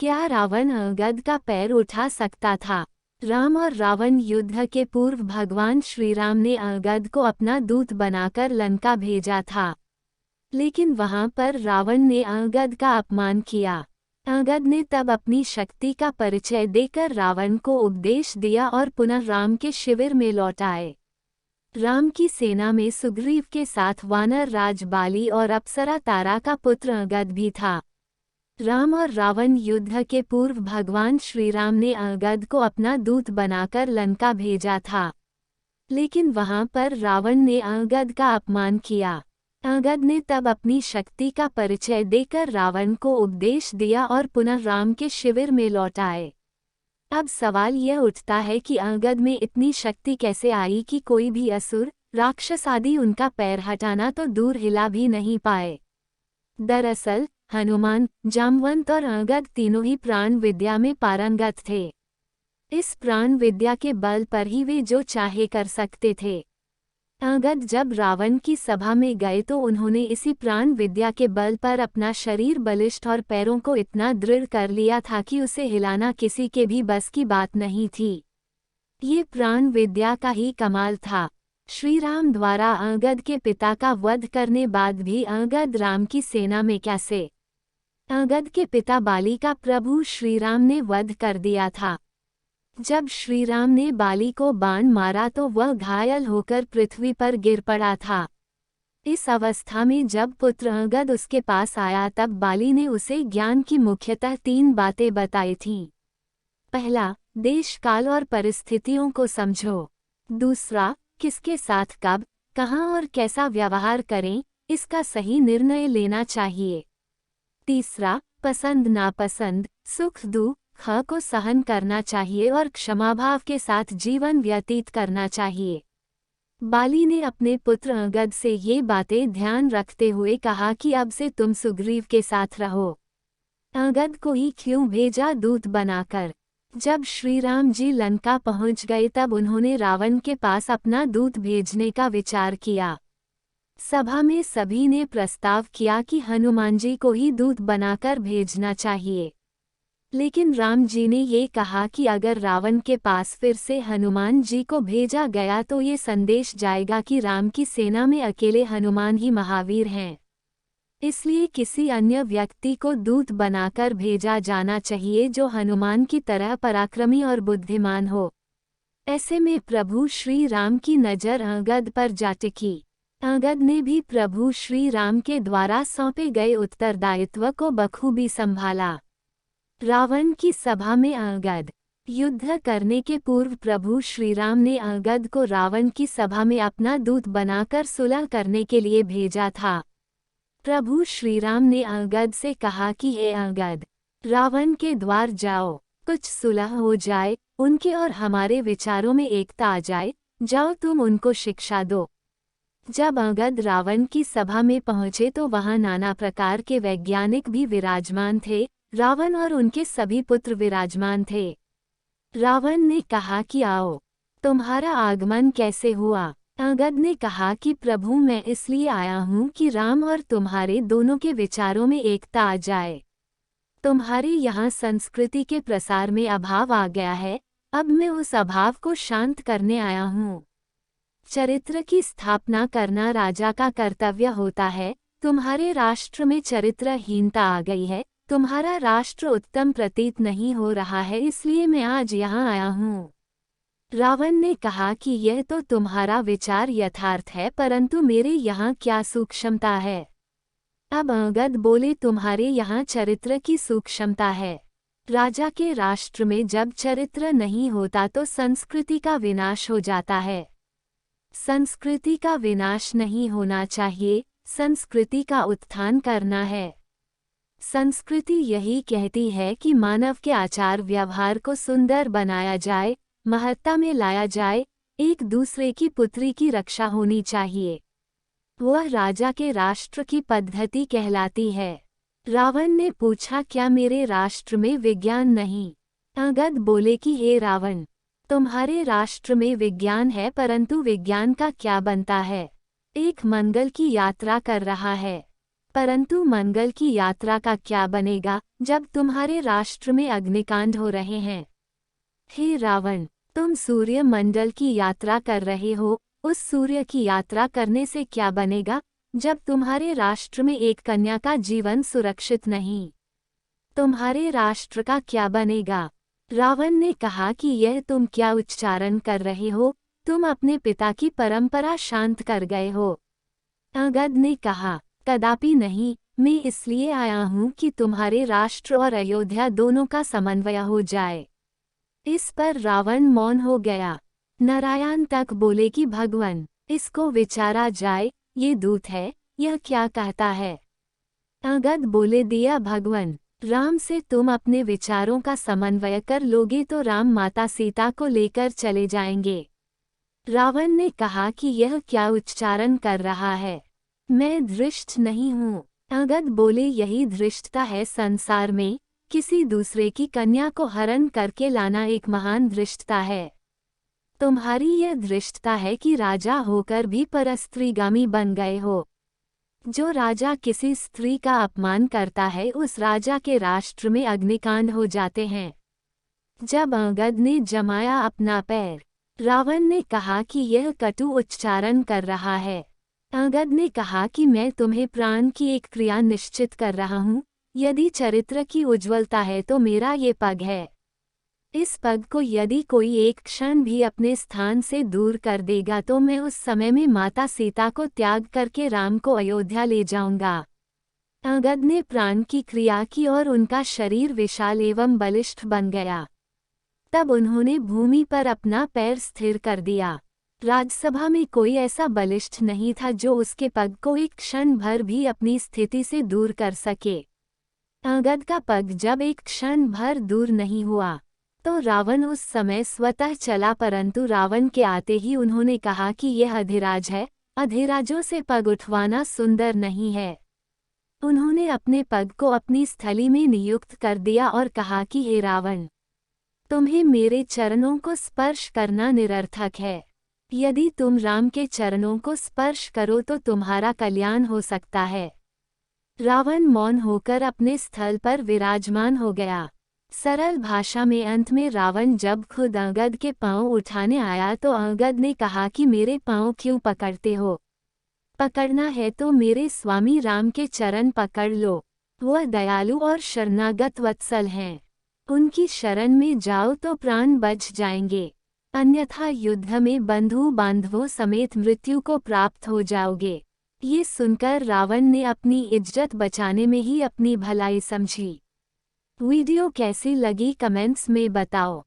क्या रावण अंगद का पैर उठा सकता था? राम और रावण युद्ध के पूर्व भगवान श्रीराम ने अंगद को अपना दूत बनाकर लंका भेजा था। लेकिन वहां पर रावण ने अंगद का अपमान किया। अंगद ने तब अपनी शक्ति का परिचय देकर रावण को उपदेश दिया और पुनः राम के शिविर में लौट आए। राम की सेना में सुग्रीव के साथ वानर राज बाली और अप्सरा तारा का पुत्र अंगद भी था। राम और रावण युद्ध के पूर्व भगवान श्रीराम ने अंगद को अपना दूत बनाकर लंका भेजा था। लेकिन वहां पर रावण ने अंगद का अपमान किया। अंगद ने तब अपनी शक्ति का परिचय देकर रावण को उपदेश दिया और पुनः राम के शिविर में लौट आए। अब सवाल यह उठता है कि अंगद में इतनी शक्ति कैसे आई कि कोई भी असुर, राक्षस आदि उनका पैर हटाना तो दूर हिला भी नहीं पाए। दरअसल हनुमान, जामवंत और अंगद तीनों ही प्राण विद्या में पारंगत थे। इस प्राण विद्या के बल पर ही वे जो चाहे कर सकते थे। अंगद जब रावण की सभा में गए तो उन्होंने इसी प्राण विद्या के बल पर अपना शरीर बलिष्ठ और पैरों को इतना दृढ़ कर लिया था कि उसे हिलाना किसी के भी बस की बात नहीं थी। ये प्राण विद्या का ही कमाल था। श्रीराम द्वारा अंगद के पिता का वध करने बाद भी अंगद राम की सेना में कैसे? अंगद के पिता बाली का प्रभु श्रीराम ने वध कर दिया था। जब श्रीराम ने बाली को बाण मारा तो वह घायल होकर पृथ्वी पर गिर पड़ा था। इस अवस्था में जब पुत्र अंगद उसके पास आया तब बाली ने उसे ज्ञान की मुख्यतः 3 बातें बताई थीं। पहला, देश काल और परिस्थितियों को समझो। दूसरा, किसके साथ कब, कहाँ और कैसा व्यवहार करें, इसका सही निर्णय लेना चाहिए। तीसरा, पसंद नापसंद, सुख दुख को सहन करना चाहिए और क्षमाभाव के साथ जीवन व्यतीत करना चाहिए। बाली ने अपने पुत्र अंगद से ये बातें ध्यान रखते हुए कहा कि अब से तुम सुग्रीव के साथ रहो। अंगद को ही क्यों भेजा दूत बनाकर? जब श्रीराम जी लंका पहुंच गए तब उन्होंने रावण के पास अपना दूत भेजने का विचार किया। सभा में सभी ने प्रस्ताव किया कि हनुमान जी को ही दूत बनाकर भेजना चाहिए। लेकिन राम जी ने ये कहा कि अगर रावण के पास फिर से हनुमान जी को भेजा गया तो ये संदेश जाएगा कि राम की सेना में अकेले हनुमान ही महावीर हैं। इसलिए किसी अन्य व्यक्ति को दूत बनाकर भेजा जाना चाहिए जो हनुमान की तरह पराक्रमी और बुद्धिमान हो। ऐसे में प्रभु श्री राम की नज़र अंगद पर जा टिकी। अंगद ने भी प्रभु श्री राम के द्वारा सौंपे गए उत्तरदायित्व को बखूबी संभाला। रावण की सभा में अंगद। युद्ध करने के पूर्व प्रभु श्रीराम ने अंगद को रावण की सभा में अपना दूत बनाकर सुलह करने के लिए भेजा था। प्रभु श्रीराम ने अंगद से कहा कि हे अंगद, रावण के द्वार जाओ, कुछ सुलह हो जाए, उनके और हमारे विचारों में एकता आ जाए, जाओ तुम उनको शिक्षा दो। जब अंगद रावण की सभा में पहुंचे तो वहां नाना प्रकार के वैज्ञानिक भी विराजमान थे। रावण और उनके सभी पुत्र विराजमान थे। रावण ने कहा कि आओ, तुम्हारा आगमन कैसे हुआ? अंगद ने कहा कि प्रभु मैं इसलिए आया हूँ कि राम और तुम्हारे दोनों के विचारों में एकता आ जाए। तुम्हारे यहाँ संस्कृति के प्रसार में अभाव आ गया है, अब मैं उस अभाव को शांत करने आया हूँ। चरित्र की स्थापना करना राजा का कर्तव्य होता है। तुम्हारे राष्ट्र में चरित्रहीनता आ गई है, तुम्हारा राष्ट्र उत्तम प्रतीत नहीं हो रहा है, इसलिए मैं आज यहाँ आया हूँ। रावण ने कहा कि यह तो तुम्हारा विचार यथार्थ है, परंतु मेरे यहाँ क्या सूक्ष्मता है? अब अंगद बोले, तुम्हारे यहाँ चरित्र की सूक्ष्मता है। राजा के राष्ट्र में जब चरित्र नहीं होता तो संस्कृति का विनाश हो जाता है। संस्कृति का विनाश नहीं होना चाहिए, संस्कृति का उत्थान करना है। संस्कृति यही कहती है कि मानव के आचार व्यवहार को सुंदर बनाया जाए, महत्ता में लाया जाए, एक दूसरे की पुत्री की रक्षा होनी चाहिए। वह राजा के राष्ट्र की पद्धति कहलाती है। रावण ने पूछा, क्या मेरे राष्ट्र में विज्ञान नहीं? अंगद बोले कि हे रावण, तुम्हारे राष्ट्र में विज्ञान है, परंतु विज्ञान का क्या बनता है? एक मंगल की यात्रा कर रहा है, परंतु मंगल की यात्रा का क्या बनेगा जब तुम्हारे राष्ट्र में अग्निकांड हो रहे हैं? हे रावण, तुम सूर्य मंडल की यात्रा कर रहे हो, उस सूर्य की यात्रा करने से क्या बनेगा जब तुम्हारे राष्ट्र में एक कन्या का जीवन सुरक्षित नहीं? तुम्हारे राष्ट्र का क्या बनेगा? रावण ने कहा कि यह तुम क्या उच्चारण कर रहे हो, तुम अपने पिता की परंपरा शांत कर गए हो। अंगद ने कहा, कदापि नहीं, मैं इसलिए आया हूँ कि तुम्हारे राष्ट्र और अयोध्या दोनों का समन्वय हो जाए। इस पर रावण मौन हो गया। नारायण तक बोले कि भगवान, इसको विचारा जाए, ये दूत है, यह क्या कहता है? अंगद बोले, दिया भगवान, राम से तुम अपने विचारों का समन्वय कर लोगे तो राम माता सीता को लेकर चले जाएंगे। रावण ने कहा कि यह क्या उच्चारण कर रहा है? मैं धृष्ट नहीं हूँ। अंगद बोले, यही धृष्टता है संसार में, किसी दूसरे की कन्या को हरण करके लाना एक महान धृष्टता है। तुम्हारी यह धृष्टता है कि राजा होकर भी परस्त्रीगामी बन गए हो। जो राजा किसी स्त्री का अपमान करता है उस राजा के राष्ट्र में अग्निकांड हो जाते हैं। जब अंगद ने जमाया अपना पैर, रावण ने कहा कि यह कटु उच्चारण कर रहा है। अंगद ने कहा कि मैं तुम्हें प्राण की एक क्रिया निश्चित कर रहा हूँ, यदि चरित्र की उज्ज्वलता है तो मेरा ये पग है। इस पग को यदि कोई एक क्षण भी अपने स्थान से दूर कर देगा तो मैं उस समय में माता सीता को त्याग करके राम को अयोध्या ले जाऊंगा। अंगद ने प्राण की क्रिया की और उनका शरीर विशाल एवं बलिष्ठ बन गया। तब उन्होंने भूमि पर अपना पैर स्थिर कर दिया। राजसभा में कोई ऐसा बलिष्ठ नहीं था जो उसके पग को एक क्षण भर भी अपनी स्थिति से दूर कर सके। अंगद का पग जब एक क्षण भर दूर नहीं हुआ तो रावण उस समय स्वतः चला, परंतु रावण के आते ही उन्होंने कहा कि यह अधिराज है, अधिराजों से पग उठवाना सुंदर नहीं है। उन्होंने अपने पग को अपनी स्थली में नियुक्त कर दिया और कहा कि हे रावण, तुम्हें मेरे चरणों को स्पर्श करना निरर्थक है। यदि तुम राम के चरणों को स्पर्श करो तो तुम्हारा कल्याण हो सकता है। रावण मौन होकर अपने स्थल पर विराजमान हो गया। सरल भाषा में अंत में रावण जब खुद अंगद के पांव उठाने आया तो अंगद ने कहा कि मेरे पांव क्यों पकड़ते हो? पकड़ना है तो मेरे स्वामी राम के चरण पकड़ लो। वह दयालु और शरणागत वत्सल हैं। उनकी शरण में जाओ तो प्राण बच जाएंगे, अन्यथा युद्ध में बंधु बांधवों समेत मृत्यु को प्राप्त हो जाओगे। ये सुनकर रावण ने अपनी इज्जत बचाने में ही अपनी भलाई समझी। वीडियो कैसी लगी कमेंट्स में बताओ।